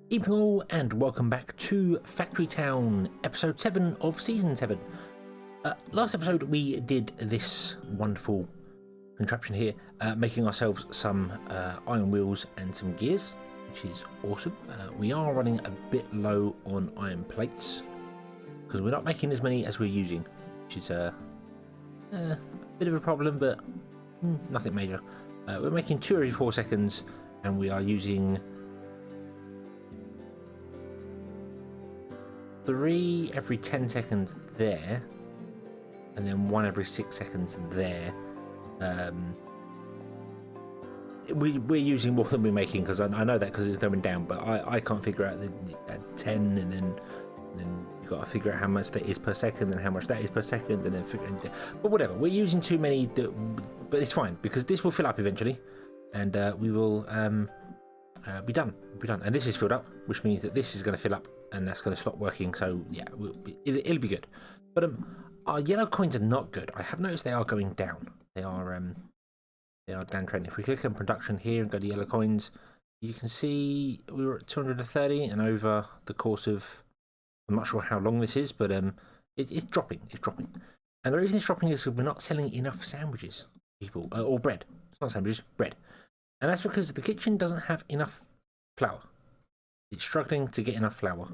Evening all, and welcome back to Factory Town, episode 7 of season 7. Last episode we did this wonderful contraption here, making ourselves some iron wheels and some gears, which is awesome. We are running a bit low on iron plates, because we're not making as many as we're using, which is a bit of a problem, but nothing major. We're making 2 every 4 seconds, and we are using 3 every 10 seconds there, and then 1 every 6 seconds there. We're using more than we're making, because I know that because it's going down, but I can't figure out the 10, and then you've got to figure out how much that is per second and how much that is per second, and then but whatever, we're using too many, but it's fine because this will fill up eventually, and we will be done. And this is filled up, which means that this is going to fill up, and that's going to stop working. So yeah, it'll be good. But our yellow coins are not good. I have noticed they are going down. They are downtrending. If we click on production here and go to yellow coins, you can see we were at 230, and over the course of, I'm not sure how long this is, but it's dropping. It's dropping. And the reason it's dropping is because we're not selling enough sandwiches, people, or bread. It's not sandwiches, bread. And that's because the kitchen doesn't have enough flour. It's struggling to get enough flour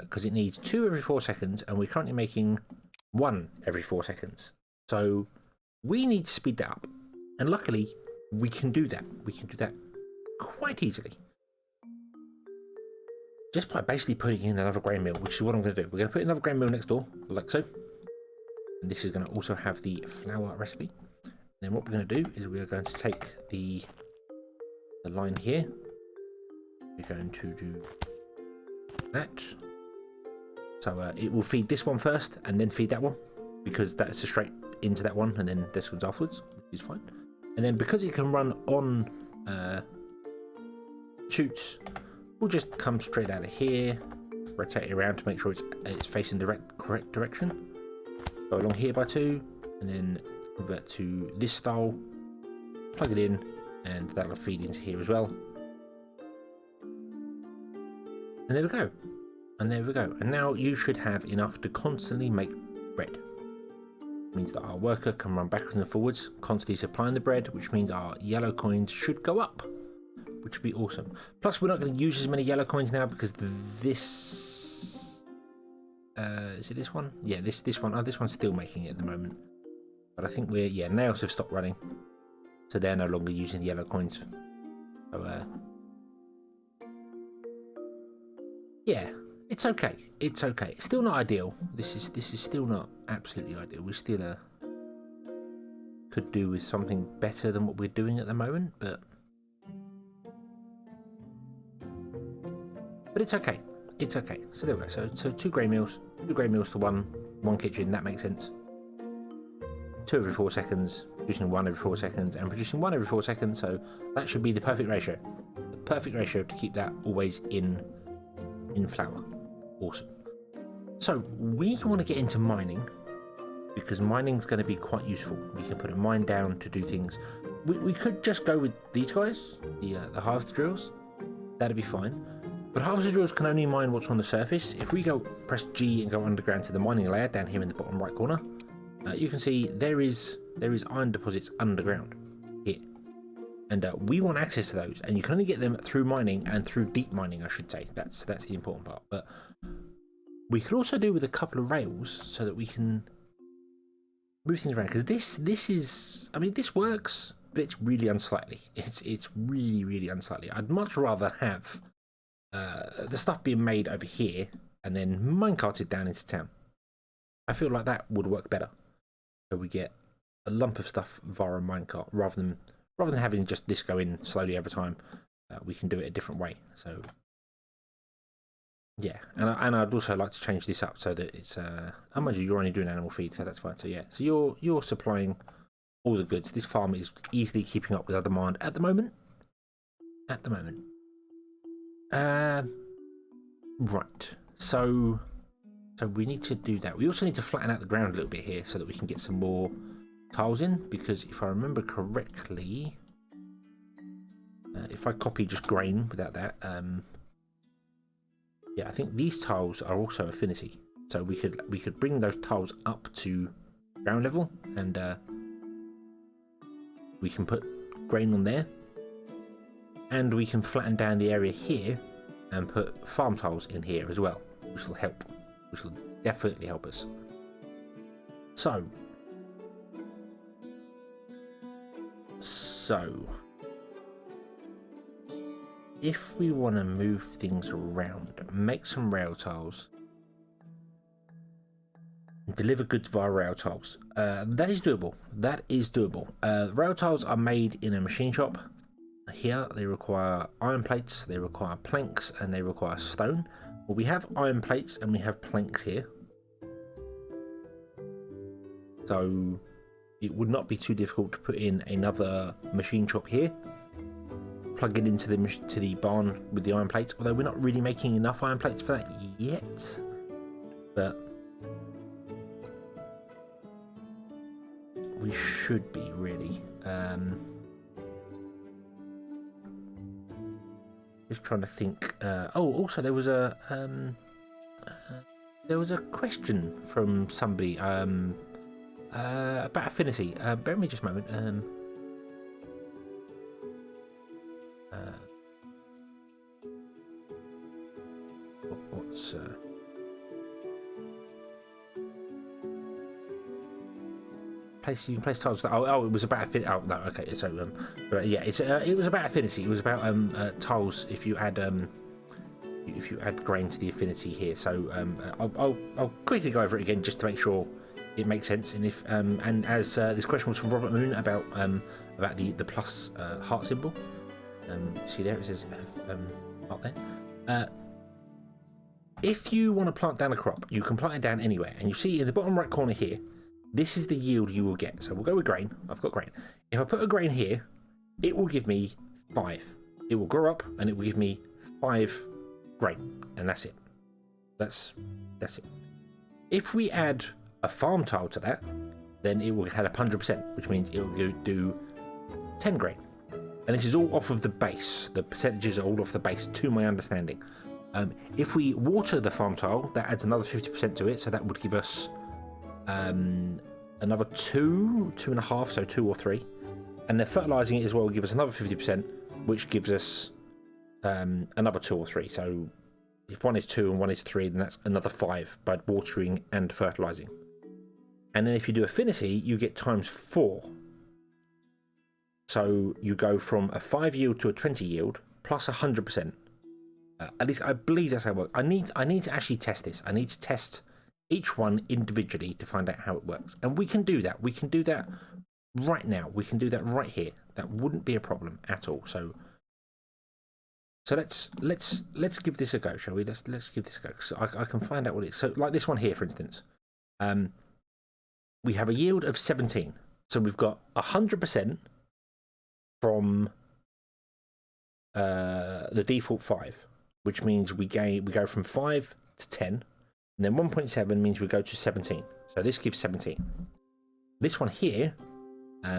because it needs 2 every 4 seconds, and we're currently making 1 every 4 seconds. So we need to speed that up. And luckily, we can do that. We can do that quite easily. Just by basically putting in another grain mill, which is what I'm going to do. We're going to put another grain mill next door, like so. And this is going to also have the flour recipe. And then what we're going to do is we are going to take the line here. We're going to do that. So it will feed this one first and then feed that one, because that's a straight into that one, and then this one's afterwards, which is fine. And then because it can run on chutes, we'll just come straight out of here, rotate it around to make sure it's facing the correct direction. Go along here by 2, and then convert to this style, plug it in, and that'll feed into here as well. And there we go. And there we go. And now you should have enough to constantly make bread. It means that our worker can run backwards and forwards, constantly supplying the bread, which means our yellow coins should go up, which would be awesome. Plus, we're not going to use as many yellow coins now because this... is it this one? Yeah, this one. Oh, this one's still making it at the moment. But I think nails have stopped running. So they're no longer using the yellow coins. So, yeah, it's okay. It's okay. It's still not ideal. This is still not absolutely ideal. We still could do with something better than what we're doing at the moment, but it's okay. It's okay. So there we go. So 2 grain mills to one kitchen. That makes sense. 2 every 4 seconds, producing 1 every 4 seconds, and producing 1 every 4 seconds. So that should be the perfect ratio. The perfect ratio to keep that always in flour. Awesome. So we want to get into mining, because mining's going to be quite useful. We can put a mine down to do things. We could just go with these guys, the harvester drills. That'd be fine. But harvester drills can only mine what's on the surface. If we press G and go underground to the mining layer down here in the bottom right corner, you can see there is iron deposits underground here. And we want access to those, and you can only get them through mining, and through deep mining, I should say. That's the important part. But we could also do with a couple of rails so that we can move things around. Because this is, I mean, this works, but it's really unsightly. It's really, really unsightly. I'd much rather have the stuff being made over here and then minecarted down into town. I feel like that would work better. So we get a lump of stuff via a minecart rather than having just this go in slowly over time. We can do it a different way. So yeah, and I'd also like to change this up so that it's how much you're only doing animal feed, so that's fine. So yeah, so you're supplying all the goods. This farm is easily keeping up with our demand at the moment. Right. So we need to do that. We also need to flatten out the ground a little bit here so that we can get some more tiles in, because if I remember correctly, if I copy just grain without that, Yeah, I think these tiles are also Affinity. So we could bring those tiles up to ground level, and we can put grain on there, and we can flatten down the area here and put farm tiles in here as well, which will help, which will definitely help us. So if we want to move things around, make some rail tiles, deliver goods via rail tiles. That is doable. That is doable. Rail tiles are made in a machine shop. Here they require iron plates, they require planks, and they require stone. Well, we have iron plates and we have planks here, so it would not be too difficult to put in another machine shop here, plug it into the barn with the iron plates, although we're not really making enough iron plates for that yet, but we should be really. Just trying to think. Oh, also there was a question from somebody about Affinity. Bear with me just a moment. What's you can place tiles. Oh, it was about Affinity. Oh no, okay. So yeah, it was about Affinity. It was about tiles. If you add grain to the Affinity here. So I'll quickly go over it again just to make sure it makes sense. And if and as this question was from Robert Moon about the plus heart symbol. See there, it says heart there. If you want to plant down a crop, you can plant it down anywhere, and you see in the bottom right corner here, this is the yield you will get. So we'll go with grain. I've got grain. If I put a grain here, it will give me 5. It will grow up and it will give me 5 grain, and that's it. That's it. If we add a farm tile to that, then it will add 100%, which means it will do 10 grain. And this is all off of the base. The percentages are all off the base, to my understanding. If we water the farm tile, that adds another 50% to it, so that would give us another 2.5, so 2 or 3. And then fertilizing it as well will give us another 50%, which gives us another 2 or 3. So if one is 2 and one is 3, then that's another 5 by watering and fertilizing. And then if you do Affinity, you get times 4. So you go from a 5 yield to a 20 yield plus 100%. At least I believe that's how it works. I need to actually test this. I need to test each one individually to find out how it works. And we can do that. We can do that right now. We can do that right here. That wouldn't be a problem at all. So let's give this a go, shall we? Let's give this a go. So I can find out what it is. So like this one here, for instance, we have a yield of 17. So we've got 100% from the default 5, which means we go from 5 to 10. And then 1.7 means we go to 17. So this gives 17. This one here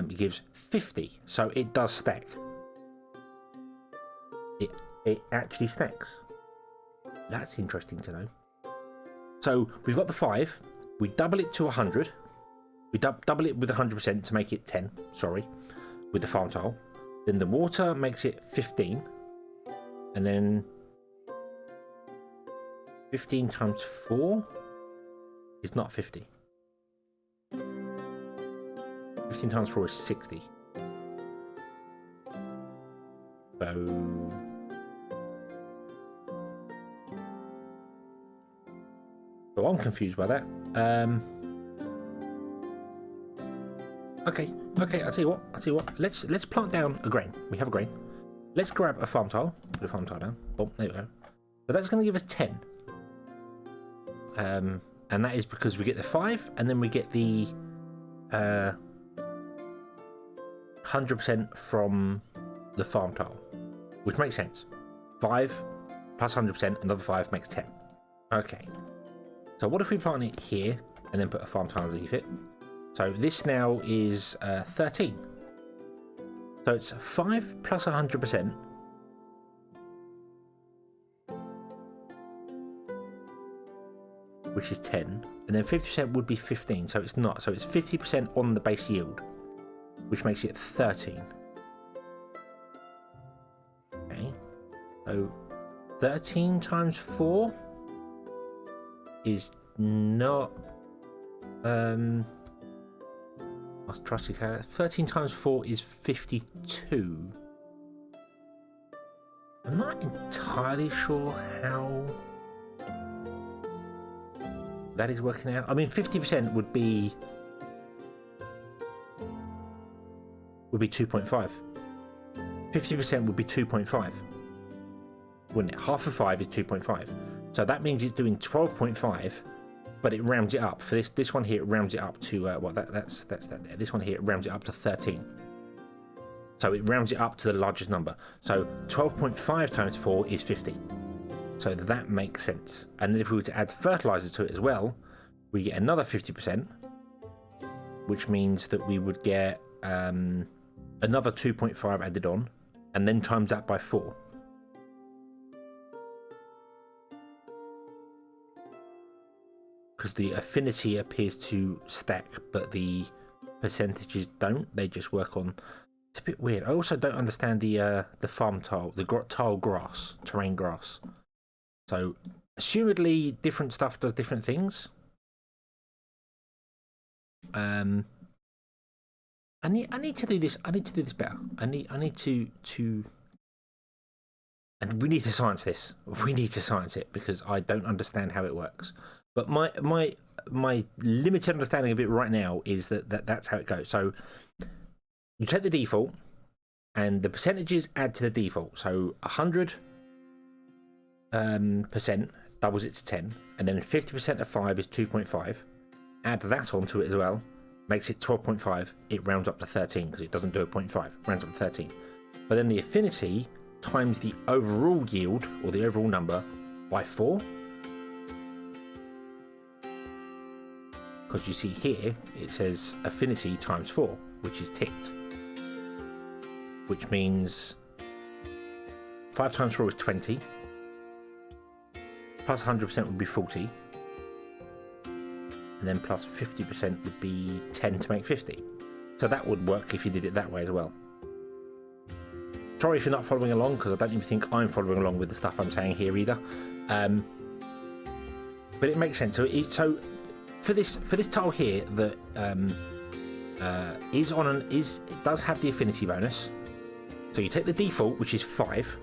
gives 50. So it does stack. It actually stacks. That's interesting to know. So we've got the 5. We double it to 100. We double it with 100% to make it 10. Sorry, with the farm tile. Then the water makes it 15. And then 15 times 4 is not 50. 15 times 4 is 60. So I'm confused by that. Okay, I'll tell you what. Let's plant down a grain. We have a grain. Let's grab a farm tile. Put a farm tile down. Boom, there we go. So that's going to give us 10. And that is because we get the 5, and then we get the 100% from the farm tile, which makes sense. 5 plus 100%, another 5 makes 10. Okay. So what if we plant it here and then put a farm tile underneath it? So this now is 13. So it's 5 plus 100%. which is 10, and then 50% would be 15, so it's not. So it's 50% on the base yield, which makes it 13. Okay, so 13 times 4 is not... I'll trust you, 13 times 4 is 52. I'm not entirely sure how that is working out. I mean, 50% would be 2.5. 50% would be 2.5, wouldn't it? Half of 5 is 2.5. So that means it's doing 12.5, but it rounds it up. For this one here, it rounds it up to well, that's that there. This one here, it rounds it up to 13. So it rounds it up to the largest number. So 12.5 times 4 is 50. So that makes sense. And then if we were to add fertilizer to it as well, we get another 50%, which means that we would get another 2.5 added on, and then times that by 4. Because the affinity appears to stack, but the percentages don't. They just work on... It's a bit weird. I also don't understand the farm tile, the tile grass, terrain grass. So, assumedly, different stuff does different things. I need to do this. I need to do this better. I need to and we need to science this. We need to science it because I don't understand how it works. But my limited understanding of it right now is that's how it goes. So you take the default, and the percentages add to the default. So 100% doubles it to 10, and then 50% of 5 is 2.5. Add that onto it as well, makes it 12.5. It rounds up to 13 because it doesn't do a 0.5. Rounds up to 13. But then the affinity times the overall yield or the overall number by 4. Because you see here it says affinity times 4, which is ticked. Which means 5 times 4 is 20. Plus 100% would be 40. And then plus 50% would be 10 to make 50. So that would work if you did it that way as well. Sorry if you're not following along, because I don't even think I'm following along with the stuff I'm saying here either. But it makes sense. So for this tile here that it does have the affinity bonus. So you take the default, which is 5.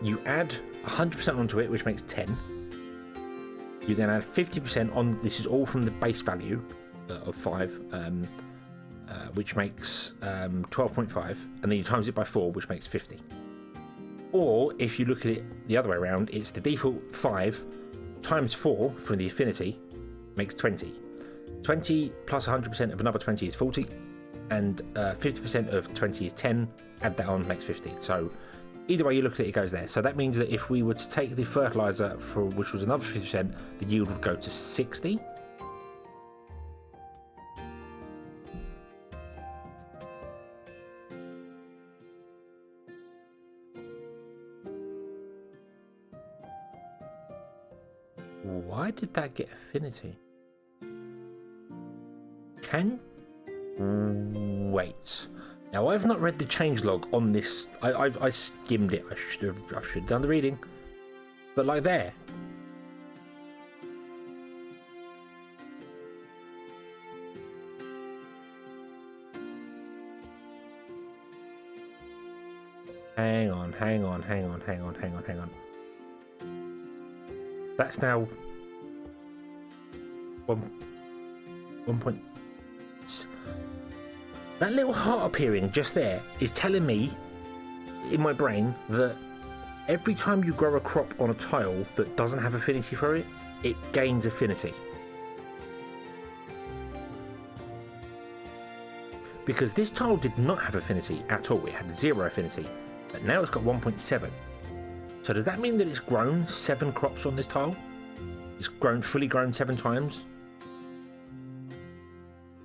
You add 100% onto it, which makes 10. You then add 50% on. This is all from the base value of 5, which makes 12.5, and then you times it by 4, which makes 50. Or if you look at it the other way around, it's the default 5 times 4 from the affinity makes 20. 20 plus 100% of another 20 is 40, and 50% of 20 is 10. Add that on, makes 50. So either way you look at it, it goes there. So that means that if we were to take the fertilizer, which was another 50%, the yield would go to 60. Why did that get affinity? Wait. Now, I've not read the changelog on this. I skimmed it. I should have done the reading. But like there. Hang on. That's now 1 point. That little heart appearing just there is telling me in my brain that every time you grow a crop on a tile that doesn't have affinity for it, it gains affinity. Because this tile did not have affinity at all. It had 0 affinity, but now it's got 1.7. So does that mean that it's grown 7 crops on this tile? It's fully grown 7 times,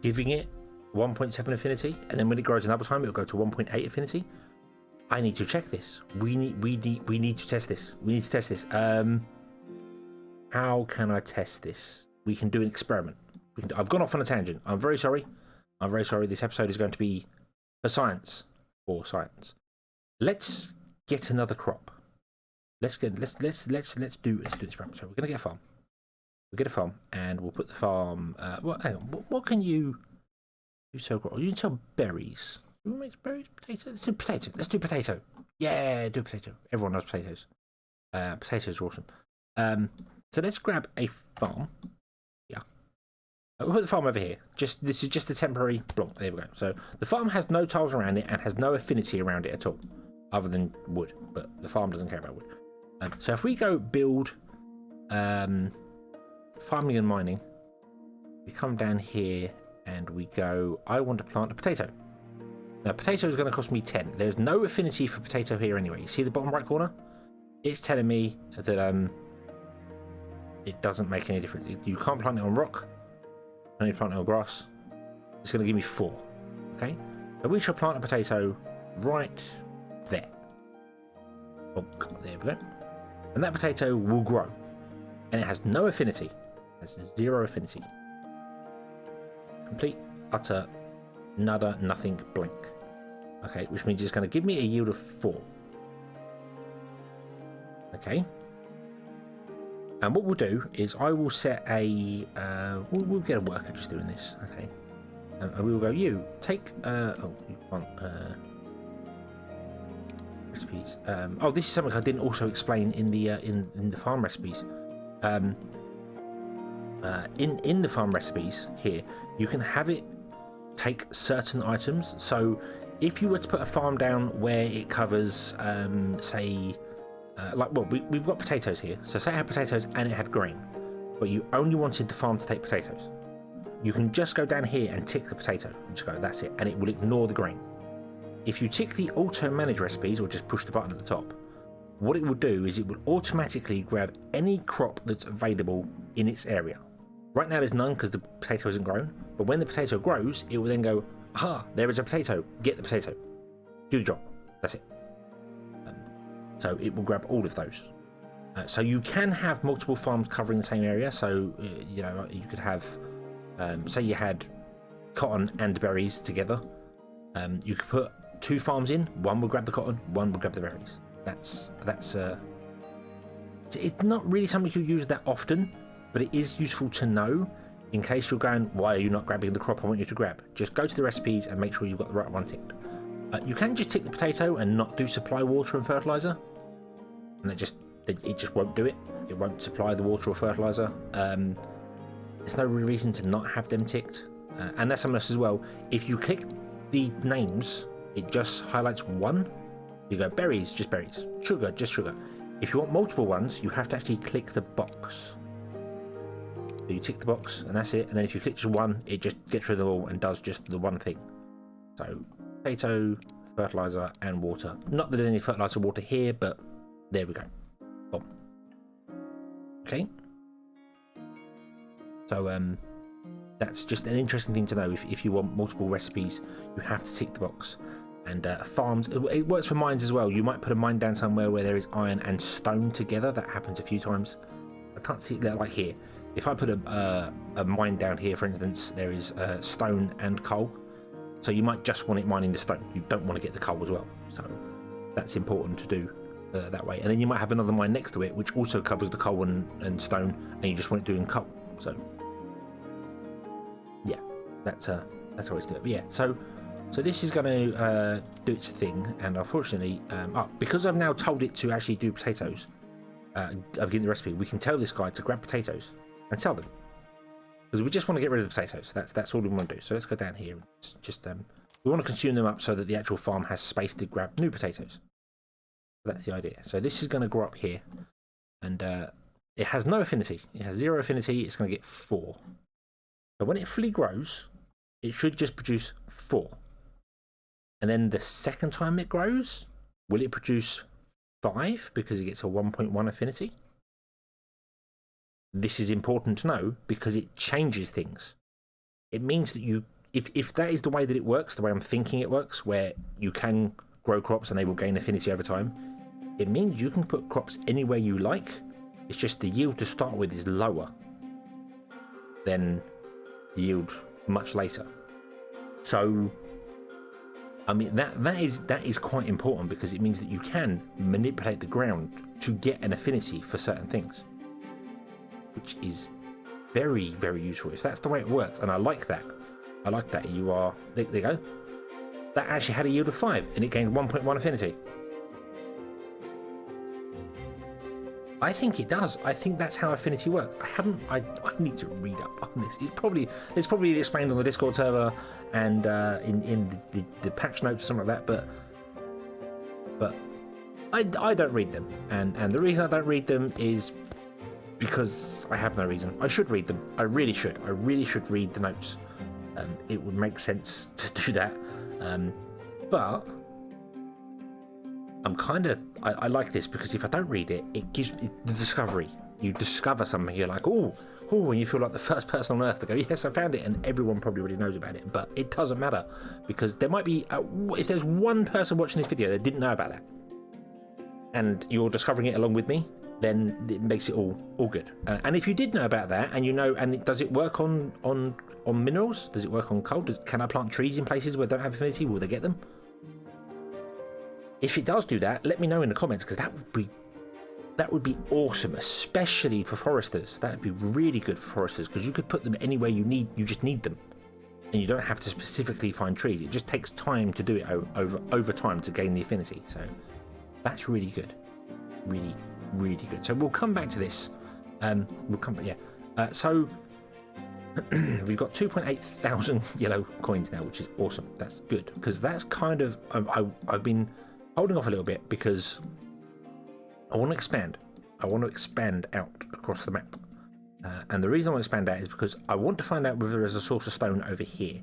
giving it 1.7 affinity, and then when it grows another time, it'll go to 1.8 affinity. I need to check this. We need to test this. How how can I test this? We can do an experiment. I've gone off on a tangent. I'm very sorry. I'm very sorry. This episode is going to be for science. For science. Let's get another crop. Let's do this experiment. So we're gonna get a farm. We'll get a farm and we'll put the farm. Hang on. What can you sell? You can sell berries. Who makes berries? Potatoes. Let's do potato. Let's do potato. Yeah, do potato. Everyone loves potatoes. Potatoes are awesome. So let's grab a farm. Yeah. We'll put the farm over here. This is just a temporary block. There we go. So the farm has no tiles around it and has no affinity around it at all, other than wood. But the farm doesn't care about wood. So if we go build farming and mining, we come down here and we go, I want to plant a potato. Now, potato is going to cost me 10. There's no affinity for potato here anyway. You see the bottom right corner? It's telling me that it doesn't make any difference. You can't plant it on rock. Only plant it on grass. It's going to give me 4. Okay? So we shall plant a potato right there. Oh, there we go. And that potato will grow. And it has no affinity. It has 0 affinity. Complete, utter, nada, nothing, blank. Okay, which means it's going to give me a yield of 4. Okay. And what we'll do is I will set a... we'll get a worker just doing this. Okay. And we will go, you, take... oh, you want... recipes. Oh, this is something I didn't also explain in the farm recipes. In the farm recipes here, you can have it take certain items. So if you were to put a farm down where it covers, say, we've got potatoes here. So say it had potatoes and it had grain, but you only wanted the farm to take potatoes. You can just go down here and tick the potato and just go, that's it, and it will ignore the grain. If you tick the auto manage recipes or just push the button at the top, what it will do is it will automatically grab any crop that's available in its area. Right now there's none because the potato isn't grown, but when the potato grows, it will then go, aha, there is a potato, get the potato. Do the job. That's it. So it will grab all of those. So you can have multiple farms covering the same area. So, you could have, say you had cotton and berries together. You could put 2 farms in, one will grab the cotton, one will grab the berries. That's it's not really something you use that often, but it is useful to know in case you're going, why are you not grabbing the crop I want you to grab? Just go to the recipes and make sure you've got the right one ticked. You can just tick the potato and not do supply water and fertilizer, and it just won't do it. It won't supply the water or fertilizer. There's no real reason to not have them ticked, and that's something else as well. If you click the names, it just highlights one. You go berries, just berries. Sugar, just sugar. If you want multiple ones, you have to actually click the box. So you tick the box and that's it. And then if you click just one, it just gets rid of them all and does just the one thing. So potato, fertilizer, and water. Not that there's any fertilizer water here, but there we go. Boom. Okay. So that's just an interesting thing to know. If you want multiple recipes, you have to tick the box. And farms, it works for mines as well. You might put a mine down somewhere where there is iron and stone together. That happens a few times. I can't see it like here. If I put a mine down here, for instance, there is stone and coal. So you might just want it mining the stone. You don't want to get the coal as well. So that's important to do that way. And then you might have another mine next to it, which also covers the coal and stone, and you just want it doing coal. So yeah, that's how it's do it. But yeah, so this is going to do its thing, and unfortunately, because I've now told it to actually do potatoes, I've given the recipe, we can tell this guy to grab potatoes and sell them. Because we just want to get rid of the potatoes. That's all we want to do. So let's go down here. And just we want to consume them up so that the actual farm has space to grab new potatoes. That's the idea. So this is going to grow up here, and it has no affinity. It has 0 affinity. It's going to get 4. So when it fully grows, it should just produce 4. And then the second time it grows, will it produce 5 because it gets a 1.1 affinity? This is important to know because it changes things. It means that if that is the way that it works, the way I'm thinking it works, where you can grow crops and they will gain affinity over time, it means you can put crops anywhere you like, It's just the yield to start with is lower than the yield much later. So, I mean, that is quite important, because it means that you can manipulate the ground to get an affinity for certain things, which is very, very useful if that's the way it works. And I like that. I like that. You are there you go. That actually had a yield of 5 and it gained 1.1 affinity. I think it does. I think that's how Affinity works. I need to read up on this. It's probably explained on the Discord server and in the patch notes or something like that, but I don't read them. And the reason I don't read them is because I have no reason. I should read them. I really should. I really should read the notes. It would make sense to do that. But I like this, because if I don't read it, it gives the discovery. You discover something, you're like, oh, and you feel like the first person on earth to go, yes, I found it, and everyone probably already knows about it. But it doesn't matter, because there might be, if there's one person watching this video that didn't know about that, and you're discovering it along with me, then it makes it all good. And if you did know about that, and you know, and does it work on minerals? Does it work on coal? Can I plant trees in places where I don't have affinity? Will they get them? If it does do that, let me know in the comments, because that would be awesome, especially for foresters. That would be really good for foresters, because you could put them anywhere you just need them, and you don't have to specifically find trees. It just takes time to do it over time to gain the affinity. So that's really good, really, really good. So we'll come back to this. So we've got 2.8 thousand yellow coins now, which is awesome. That's good, because that's kind of I've been holding off a little bit, because I want to expand. I want to expand out across the map. And the reason I want to expand out is because I want to find out whether there's a source of stone over here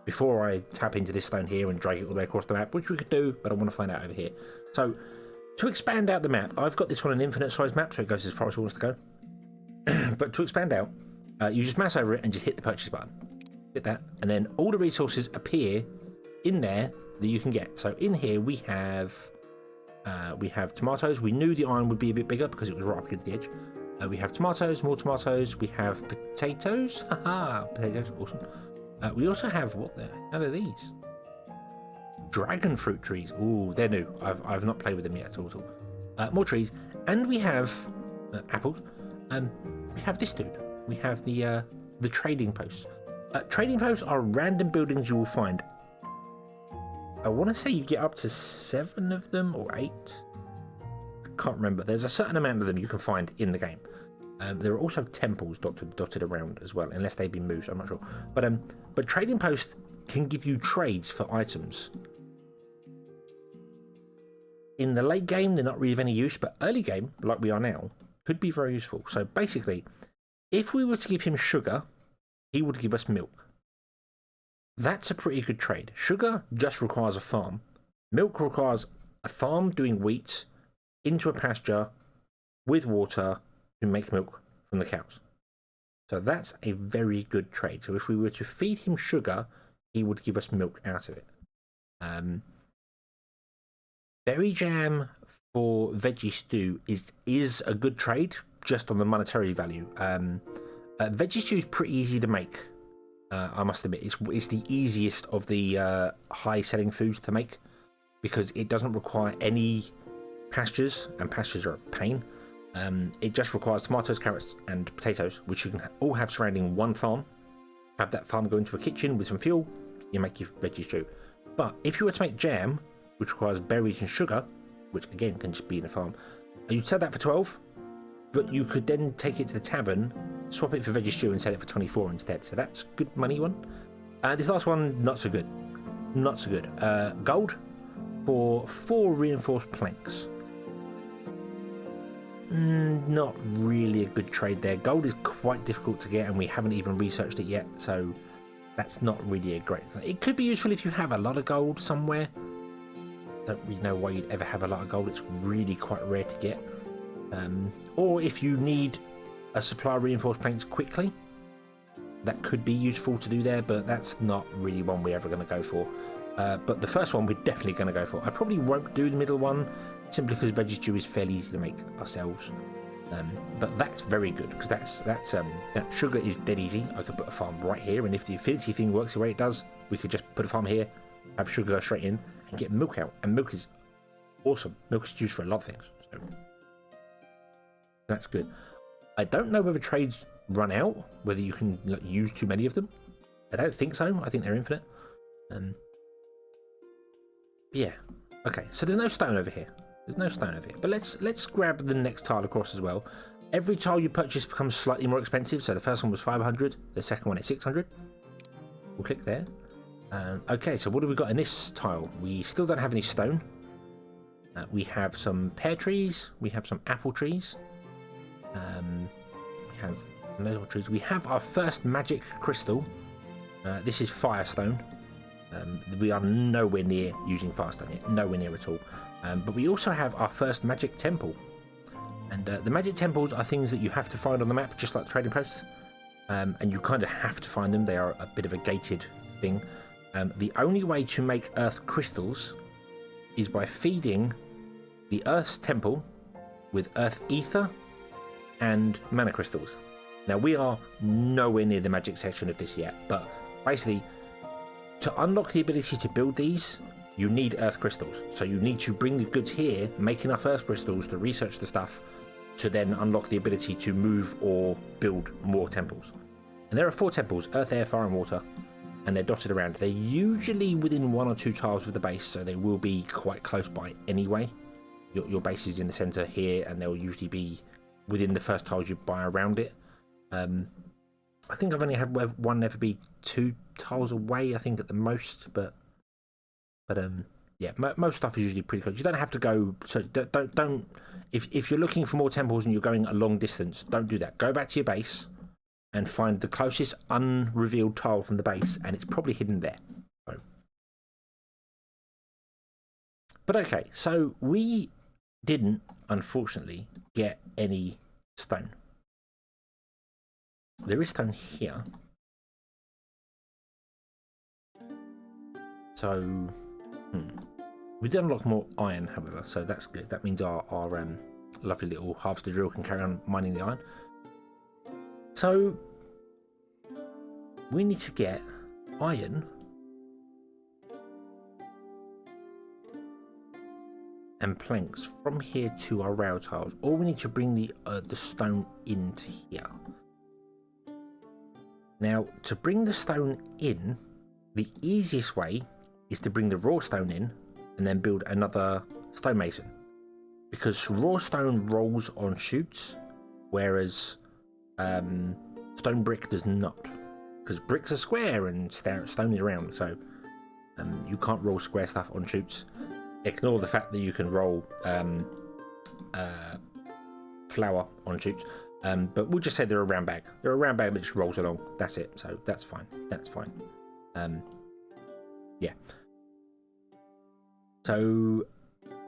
before I tap into this stone here and drag it all the way across the map, which we could do, but I want to find out over here. So to expand out the map, I've got this on an infinite size map, so it goes as far as it wants to go. But to expand out, you just mouse over it and just hit the purchase button. Hit that, and then all the resources appear in there that you can get. So in here we have tomatoes. We knew the iron would be a bit bigger because it was right up against the edge. We have tomatoes, more tomatoes. We have potatoes. Haha, potatoes, awesome. We also have, what the hell are these? Dragon fruit trees. Ooh, they're new. I've not played with them yet at all. More trees, and we have apples. We have this dude. We have the trading posts. Trading posts are random buildings you will find. I want to say you get up to 7 of them or 8. I can't remember. There's a certain amount of them you can find in the game. There are also temples dotted around as well, unless they've been moved. I'm not sure. But trading posts can give you trades for items. In the late game, they're not really of any use, but early game, like we are now, could be very useful. So basically, if we were to give him sugar, he would give us milk. That's a pretty good trade. Sugar just requires a farm. Milk requires a farm doing wheat into a pasture with water to make milk from the cows. So that's a very good trade. So if we were to feed him sugar, he would give us milk out of it. Berry jam for Veggie Stew is a good trade, just on the monetary value. Veggie Stew is pretty easy to make. I must admit, it's the easiest of the high-selling foods to make, because it doesn't require any pastures, and pastures are a pain. It just requires tomatoes, carrots, and potatoes, which you can all have surrounding one farm. Have that farm go into a kitchen with some fuel, you make your veggie stew. But if you were to make jam, which requires berries and sugar, which again can just be in a farm, you'd sell that for 12, but you could then take it to the tavern, swap it for veggie stew, and sell it for 24 instead. So that's good money one. This last one, not so good. Not so good. Gold for 4 reinforced planks. Not really a good trade there. Gold is quite difficult to get, and we haven't even researched it yet, so that's not really a great thing. It could be useful if you have a lot of gold somewhere. Don't really know why you'd ever have a lot of gold. It's really quite rare to get. Or if you need a supply of reinforced planks quickly, that could be useful to do there, but that's not really one we're ever going to go for. But the first one we're definitely going to go for. I probably won't do the middle one, simply because veggie stew is fairly easy to make ourselves. But that's very good because that sugar is dead easy. I could put a farm right here, and if the Affinity thing works the way it does, we could just put a farm here, have sugar straight in, and get milk out. And milk is awesome. Milk is used for a lot of things. So that's good. I don't know whether trades run out, whether you can use too many of them. I don't think so. I think they're infinite. Yeah. Okay. So there's no stone over here. There's no stone over here. But let's grab the next tile across as well. Every tile you purchase becomes slightly more expensive. So the first one was 500. The second one is 600. We'll click there. Okay. So what do we got in this tile? We still don't have any stone. We have some pear trees. We have some apple trees. We have no trees. We have our first magic crystal. This is firestone. We are nowhere near using firestone yet. Nowhere near at all. But we also have our first magic temple. And the magic temples are things that you have to find on the map, just like the trading posts. And you kind of have to find them. They are a bit of a gated thing. The only way to make earth crystals is by feeding the earth's temple with earth ether and mana crystals. Now, we are nowhere near the magic section of this yet, but basically, to unlock the ability to build these, you need earth crystals. So you need to bring the goods here, make enough earth crystals to research the stuff, to then unlock the ability to move or build more temples. And there are 4 temples: earth, air, fire, and water, and they're dotted around. They're usually within 1 or 2 tiles of the base, so they will be quite close by anyway. Your base is in the center here, and they'll usually be within the first tiles you buy around it. I think I've only had one ever be 2 tiles away, I think, at the most, but yeah, most stuff is usually pretty close. You don't have to go, so don't if you're looking for more temples and you're going a long distance, don't do that. Go back to your base and find the closest unrevealed tile from the base, and it's probably hidden there. So. But okay, so we didn't, unfortunately, get any stone. There is stone here. So, we did unlock more iron, however, so that's good. That means our lovely little harvester drill can carry on mining the iron. So, we need to get iron and planks from here to our rail tiles, or we need to bring the stone into here. Now, to bring the stone in, the easiest way is to bring the raw stone in and then build another stonemason, because raw stone rolls on chutes, whereas stone brick does not, because bricks are square and stone is round, so you can't roll square stuff on chutes. Ignore the fact that you can roll flour on chutes, but we'll just say they're a round bag. They're a round bag that just rolls along. That's it. So that's fine. That's fine. Yeah. So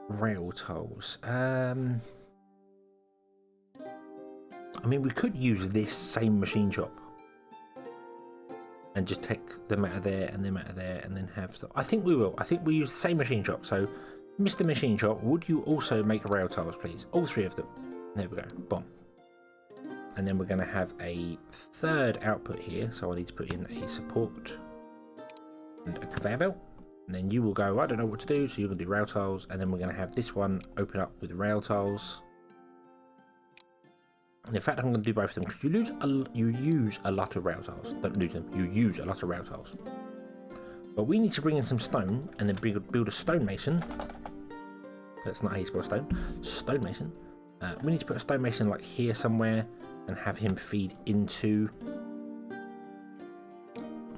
rail tiles. I mean, we could use this same machine shop and just take them out of there and them out of there, and then have. I think we will. I think we use the same machine shop. So, Mr. Machine Shop, would you also make rail tiles, please? All 3 of them. There we go. Boom. And then we're going to have a 3rd output here. So I need to put in a support and a conveyor belt. And then you will go, I don't know what to do, so you're going to do rail tiles. And then we're going to have this one open up with rail tiles. And in fact, I'm going to do both of them, because you use a lot of rail tiles. Don't lose them. You use a lot of rail tiles. But we need to bring in some stone and then build a stonemason. That's not how you spell stone. Stonemason. We need to put a stonemason like here somewhere and have him feed into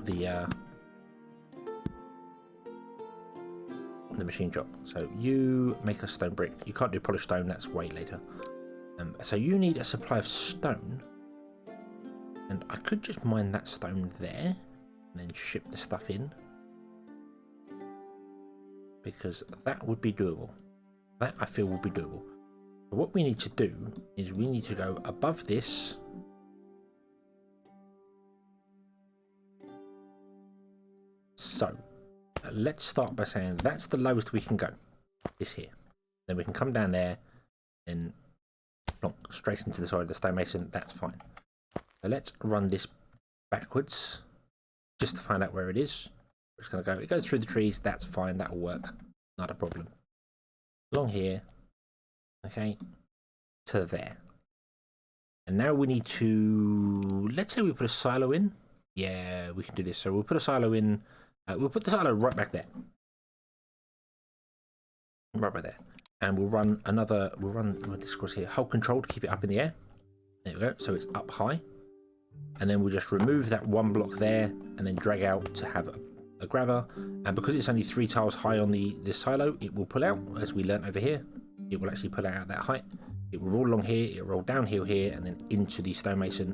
the machine shop. So you make a stone brick. You can't do polished stone. That's way later. So you need a supply of stone, and I could just mine that stone there and then ship the stuff in, because that would be doable. That I feel would be doable. So what we need to do is we need to go above this. So let's start by saying that's the lowest we can go, is here. Then we can come down there and plonk, straight into the side of the stonemason. That's fine. So let's run this backwards just to find out where it is. We're just going to go. It goes through the trees. That's fine. That'll work. Not a problem. Along here. Okay. To there. And now we need to, let's say we put a silo in. Yeah, we can do this. So we'll put a silo in. We'll put the silo right back there. Right by there. And we'll run another, this course here, hold control to keep it up in the air. There we go. So it's up high. And then we'll just remove that one block there and then drag out to have a grabber. And because it's only 3 tiles high on this silo, it will pull out, as we learnt over here. It will actually pull out at that height. It will roll along here, it will roll downhill here, and then into the stonemason.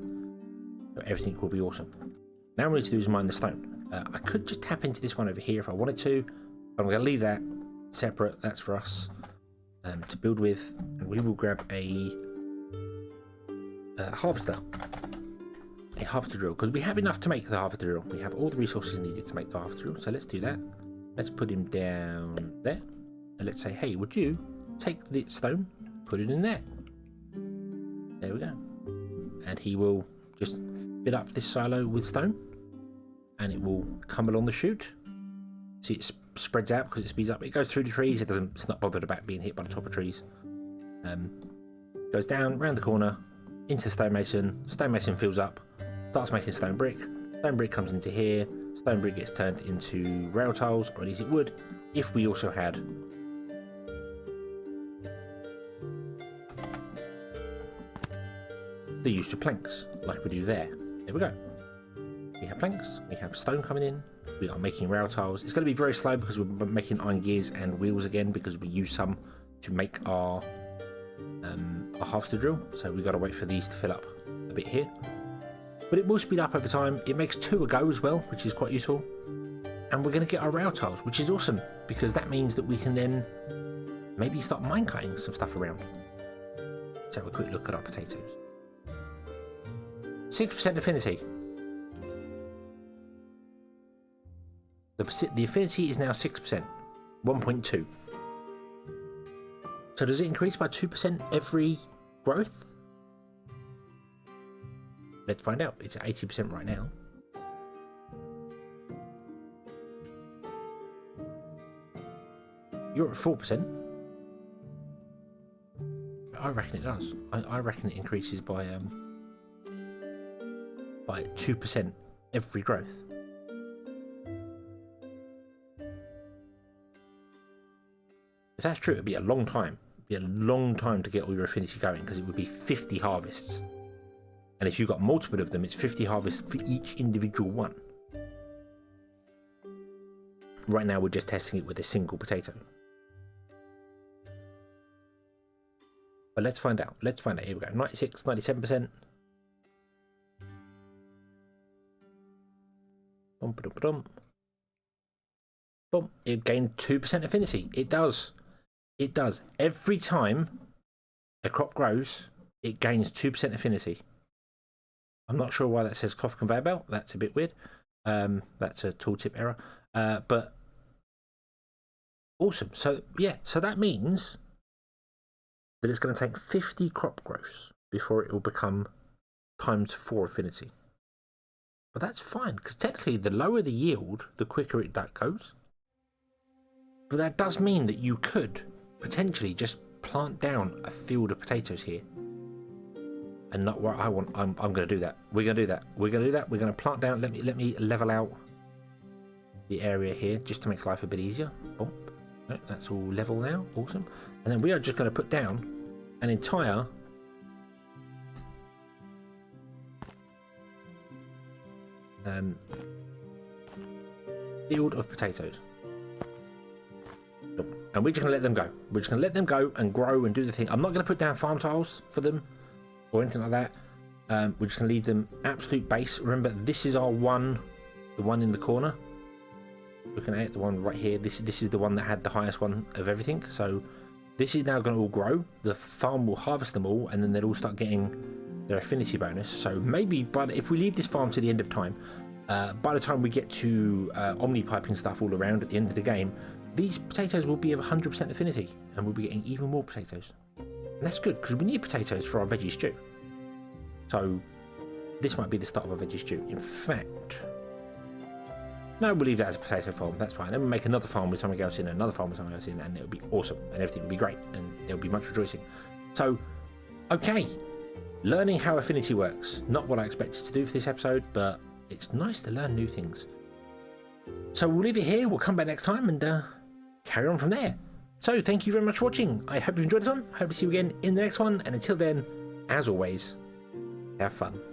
So everything will be awesome. Now what we need to do is mine the stone. I could just tap into this one over here if I wanted to, but I'm going to leave that separate. That's for us to build with. And we will grab a harvester. A harvester drill, because we have enough to make the harvester drill. We have all the resources needed to make the harvester drill. So let's do that. Let's put him down there. And let's say, hey, would you take the stone, put it in there. There we go. And he will just fill up this silo with stone. And it will come along the chute. See, it spreads out because it speeds up. It goes through the trees. It's not bothered about being hit by the top of trees. Goes down, round the corner, into the stonemason. Stonemason fills up, starts making stone brick. Stone brick comes into here. Stone brick gets turned into rail tiles, or at least it would, if we also had the use of planks, like we do there. There we go. We have planks, we have stone coming in, we are making rail tiles. It's going to be very slow because we're making iron gears and wheels again, because we use some to make our harvester drill. So we've got to wait for these to fill up a bit here. But it will speed up over time. It makes 2 a go as well, which is quite useful. And we're going to get our rail tiles, which is awesome, because that means that we can then maybe start mine cutting some stuff around. Let's have a quick look at our potatoes. 6% affinity. The affinity is now 6%, 1.2. So does it increase by 2% every growth? Let's find out. It's at 80% right now. You're at 4%. I reckon it does. I reckon it increases by 2% every growth. If that's true, it'd be a long time. It'd be a long time to get all your affinity going, because it would be 50 harvests. And if you've got multiple of them, it's 50 harvests for each individual one. Right now, we're just testing it with a single potato. But let's find out. Let's find out. Here we go. 96, 97%. Boom. It gained 2% affinity. It does. It does. Every time a crop grows, it gains 2% affinity. I'm not sure why that says cloth conveyor belt. That's a bit weird. That's a tooltip error. But awesome. So yeah, so that means that it's going to take 50 crop growths before it will become ×4 affinity. But that's fine, because technically the lower the yield, the quicker that goes. But that does mean that you could potentially just plant down a field of potatoes here. And not what I want. I'm going to do that. We're going to do that. We're going to do that. We're going to plant down. Let me level out the area here just to make life a bit easier. Boom. Right, that's all level now. Awesome. And then we are just going to put down an entire field of potatoes. And we're just going to let them go. We're just going to let them go and grow and do the thing. I'm not going to put down farm tiles for them or anything like that. We're just going to leave them absolute base. Remember, this is our one, the one in the corner. Looking at it, the one right here. This is the one that had the highest one of everything. So this is now going to all grow. The farm will harvest them all, and then they'll all start getting their affinity bonus. So maybe, but if we leave this farm to the end of time, by the time we get to omni-piping stuff all around at the end of the game, these potatoes will be of 100% affinity, and we'll be getting even more potatoes. And that's good, because we need potatoes for our veggie stew. So this might be the start of a veggie stew. In fact, no, we'll leave that as a potato farm. That's fine. Then we'll make another farm with something else in, another farm with something else in, and it'll be awesome, and everything will be great, and there'll be much rejoicing. So, okay, learning how Affinity works. Not what I expected to do for this episode, but it's nice to learn new things. So we'll leave it here. We'll come back next time and carry on from there. So thank you very much for watching. I hope you enjoyed this one. I hope to see you again in the next one. And until then, as always, have fun.